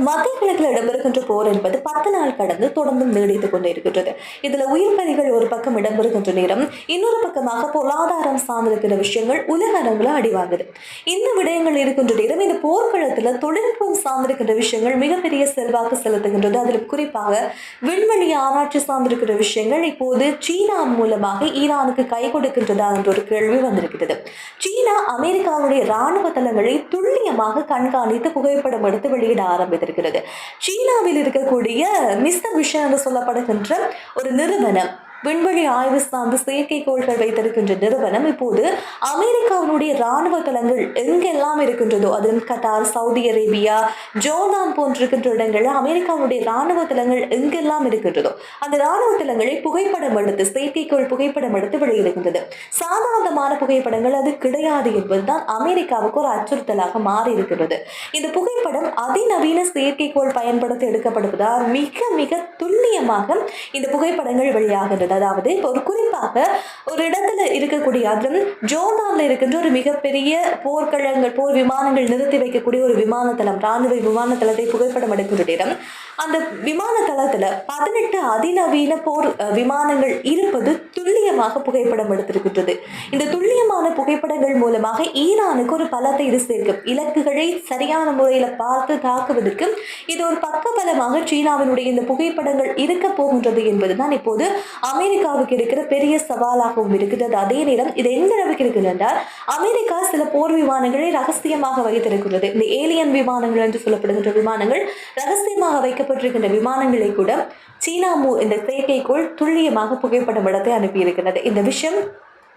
மத்திய கிழக்கில் இடம்பெறுகின்ற போர் என்பது 10 நாள் கடந்து தொடர்ந்தும் நீடித்துக் கொண்டே இருக்கின்றது. இதுல உயிர் பலிகள் ஒரு பக்கம் இடம்பெறுகின்ற நேரம், இன்னொரு பக்கமாக பொருளாதாரம் சார்ந்திருக்கிற விஷயங்கள் உலக அரங்குல அடிவாங்குது. இந்த விடயங்கள் இருக்கின்ற நேரம் இந்த போர்க்களத்துல தொழில்நுட்பம் சார்ந்திருக்கின்ற விஷயங்கள் மிகப்பெரிய செல்வாக்கு செலுத்துகின்றது. அதில் குறிப்பாக விண்வெளி ஆராய்ச்சி சார்ந்திருக்கிற விஷயங்கள் இப்போது சீனா மூலமாக ஈரானுக்கு கை கொடுக்கின்றதா என்ற ஒரு கேள்வி வந்திருக்கிறது. சீனா அமெரிக்காவுடைய ராணுவ தளங்களை துல்லியமாக கண்காணித்து புகைப்படம் எடுத்து வெளியிட ஆரம்பித்திருக்கிறது. சீனாவில் இருக்கக்கூடிய மிஸ்டர் விஷன் என்று சொல்லப்படுகின்ற ஒரு நிறுவனம், விண்வெளி ஆய்வு சார்ந்த செயற்கைக்கோள்கள் வைத்திருக்கின்ற நிறுவனம் இப்போது அமெரிக்காவினுடைய ராணுவ தளங்கள் எங்கெல்லாம் இருக்கின்றதோ, அதில் கட்டார், சவுதி அரேபியா, ஜோர்தான் போன்றிருக்கின்ற இடங்களில் அமெரிக்காவுடைய ராணுவ தளங்கள் எங்கெல்லாம் இருக்கின்றதோ அந்த ராணுவ தளங்களை புகைப்படம் எடுத்து, செயற்கைக்கோள் புகைப்படம் எடுத்து வெளியிடுகின்றது. சாதாரணமான புகைப்படங்கள் அது கிடையாது என்பதுதான் அமெரிக்காவுக்கு ஒரு அச்சுறுத்தலாக மாறி இருக்கிறது. இந்த புகைப்படம் அதிநவீன செயற்கைக்கோள் பயன்படுத்தி எடுக்கப்படுவதால் மிக மிக துல்லியமாக இந்த புகைப்படங்கள் வெளியாகின்றது. அதாவது ஒரு குறிப்பாக ஒரு இடத்துல இருக்கக்கூடிய, அதிலும் ஜோர்டான்ல இருக்கின்ற ஒரு மிகப்பெரிய போர்க்களங்கள், போர் விமானங்கள் நிறுத்தி வைக்கக்கூடிய ஒரு விமான தளம், ராணுவ விமான தளத்தை புகைப்படம் எடுக்கின்ற இடம். அந்த விமான தளத்துல 18 அதிநவீன போர் விமானங்கள் இருப்பது துல்லியமாக புகைப்படம் எடுத்திருக்கின்றது. இந்த துல்லியமான புகைப்படங்கள் மூலமாக ஈரானுக்கு ஒரு பலத்தை இது சேர்க்கும். இலக்குகளை சரியான முறையில பார்த்து தாக்குவதற்கு இது ஒரு பக்கபலமாக சீனாவினுடைய இந்த புகைப்படங்கள் இருக்க போகின்றது என்பதுதான் இப்போது அமெரிக்காவுக்கு இருக்கிற பெரிய சவாலாகவும் இருக்கிறது. அதே நேரம் இது எந்த அளவுக்கு இருக்குது என்றால், அமெரிக்கா சில போர் விமானங்களை ரகசியமாக வைத்திருக்கிறது. இந்த ஏலியன் விமானங்கள் என்று சொல்லப்படுகின்ற விமானங்கள், ரகசியமாக வைக்கப்பட்டிருக்கின்ற விமானங்களை கூட சீனா இந்த செயற்கைக்கோள் துல்லியமாக புகைப்படம் எடுத்து அனுப்பியிருக்கிறது. இந்த விஷயம்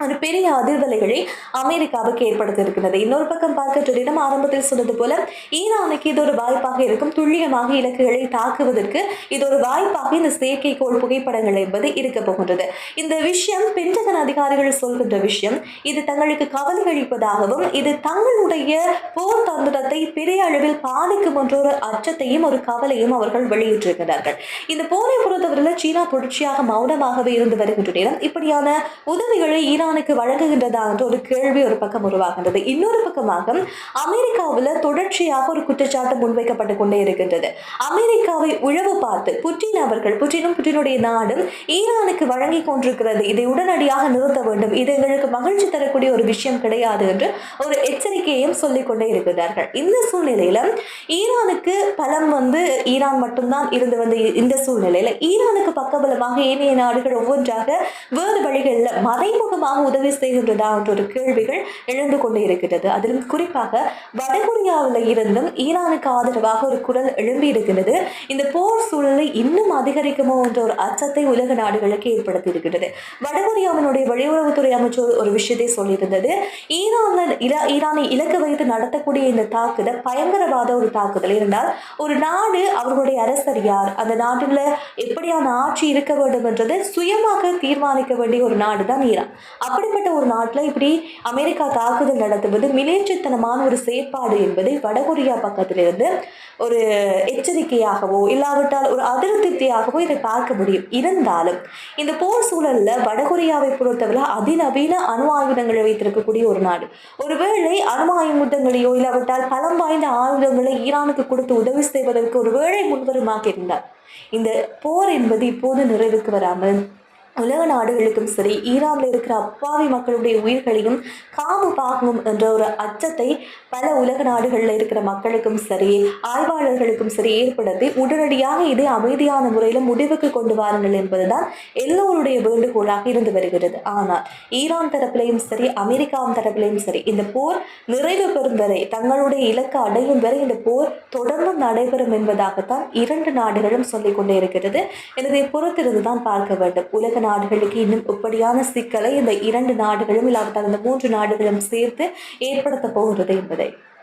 ஒரு பெரிய அதிர்வலைகளை அமெரிக்காவுக்கு ஏற்படுத்தி இருக்கிறது. இன்னொரு பக்கம் பார்க்கின்ற ஆரம்பத்தில் சொன்னது போல ஈரானுக்கு இது ஒரு வாய்ப்பாக இருக்கும். துல்லியமாக இலக்குகளை தாக்குவதற்கு இது ஒரு வாய்ப்பாக இந்த செயற்கைக்கோள் புகைப்படங்கள் என்பது இருக்க போகின்றது. இந்த விஷயம் பென்டகன் அதிகாரிகள் சொல்கின்ற விஷயம், இது தங்களுக்கு கவலை அளிப்பதாகவும் இது தங்களுடைய போர் தந்திரத்தை பெரிய அளவில் பாதிக்கும் என்ற ஒரு அச்சத்தையும் ஒரு கவலையும் அவர்கள் வெளியிட்டிருக்கிறார்கள். இந்த போரை பொறுத்தவரையில் சீனா தொடர்ச்சியாக மௌனமாகவே இருந்து வருகின்ற நேரம் இப்படியான உதவிகளை ஈரான் வழங்குகின்றதா என்ற ஒரு கேள்வி ஒரு பக்கம் உருவாகின்றது. இன்னொரு பக்கமாக அமெரிக்காவில் தொடர்ச்சியாக ஒரு குற்றச்சாட்டு முன்வைக்கப்பட்டுக் கொண்டே இருக்கின்றது. அமெரிக்காவை உழவு பார்த்து புட்டினுடைய நாடும் ஈரானுக்கு வழங்கி கொண்டிருக்கிறது, இதை உடனடியாக நிறுத்த வேண்டும், இது எங்களுக்கு மகிழ்ச்சி தரக்கூடிய ஒரு விஷயம் கிடையாது என்று ஒரு எச்சரிக்கையையும் சொல்லிக் கொண்டே இருக்கிறார்கள். இந்த சூழ்நிலையில ஈரானுக்கு பலம் ஈரான் மட்டும்தான் இருந்து வந்த இந்த சூழ்நிலையில ஈரானுக்கு பக்கபலமாக ஏனைய நாடுகள் ஒவ்வொன்றாக வேறு வழிகளில் மறைமுகமாக உதவி செய்கின்றதா என்ற ஒரு கேள்விகள் எழுந்து கொண்டே இருக்கிறது. அதிலும் குறிப்பாக வடகொரியாவில் இருந்தும் ஈரானுக்கு ஆதரவாக ஒரு குரல் எழும்பி இருக்கிறது. இந்த போர் சூழலை இன்னும் அதிகரிக்குமோ என்ற ஒரு அச்சத்தை உலக நாடுகளுக்கு ஏற்படுத்தி இருக்கிறது. வடகொரியாவினுடைய வெளியுறவுத்துறை அமைச்சர் ஒரு விஷயத்தை சொல்லியிருந்தது, ஈரானை இலக்கு வைத்து நடத்தக்கூடிய இந்த தாக்குதல் பயங்கரவாத ஒரு தாக்குதல் இருந்தால், ஒரு நாடு அவர்களுடைய அரசர் யார், அந்த நாட்டில் எப்படியான ஆட்சி இருக்க வேண்டும் என்றதை சுயமாக தீர்மானிக்க வேண்டிய ஒரு நாடு தான் ஈரான். அப்படிப்பட்ட ஒரு நாட்டில் இப்படி அமெரிக்கா தாக்குதல் நடத்துவது மிலேச்சத்தனமான ஒரு செயற்பாடு என்பதை வடகொரியா பக்கத்திலிருந்து ஒரு எச்சரிக்கையாகவோ இல்லாவிட்டால் ஒரு அதிருப்தியாகவோ இதை பார்க்க முடியும். இருந்தாலும் இந்த போர் சூழல்ல வடகொரியாவை பொறுத்தவரை அதிநவீன அணு ஆயுதங்களை வைத்திருக்கக்கூடிய ஒரு நாடு. ஒருவேளை அணு ஆயுதங்களையோ இல்லாவிட்டால் பலம் வாய்ந்த ஆயுதங்களை ஈரானுக்கு கொடுத்து உதவி செய்வதற்கு ஒருவேளை முன்வருமாக இருந்தால் இந்த போர் என்பது இப்போது நிறைவுக்கு வராமல் உலக நாடுகளுக்கும் சரி, ஈரானில் இருக்கிற அப்பாவி மக்களுடைய உயிர்களையும் காவு பார்க்கணும் என்ற ஒரு அச்சத்தை பல உலக நாடுகளில் இருக்கிற மக்களுக்கும் சரி, ஆய்வாளர்களுக்கும் சரி ஏற்படுத்தி உடனடியாக இதை அமைதியான முறையில் முடிவுக்கு கொண்டு வாருங்கள் என்பதுதான் எல்லோருடைய வேண்டுகோளாக இருந்து வருகிறது. ஆனால் ஈரான் தரப்பிலையும் சரி, அமெரிக்காவின் தரப்பிலையும் சரி, இந்த போர் நிறைவு பெறும் வரை, தங்களுடைய இலக்கு அடையும் வரை இந்த போர் தொடர்ந்தும் நடைபெறும் என்பதாகத்தான் இரண்டு நாடுகளும் சொல்லிக் கொண்டே இருக்கிறது. எனவே பொறுத்திருந்துதான் பார்க்க வேண்டும். உலக நாடுகளுக்கு இன்னும் இப்படியான சிக்கலை இந்த இரண்டு நாடுகளும் இல்லாவிட்டால் இந்த 3 நாடுகளும் சேர்த்து ஏற்படுத்த போகிறது என்பதை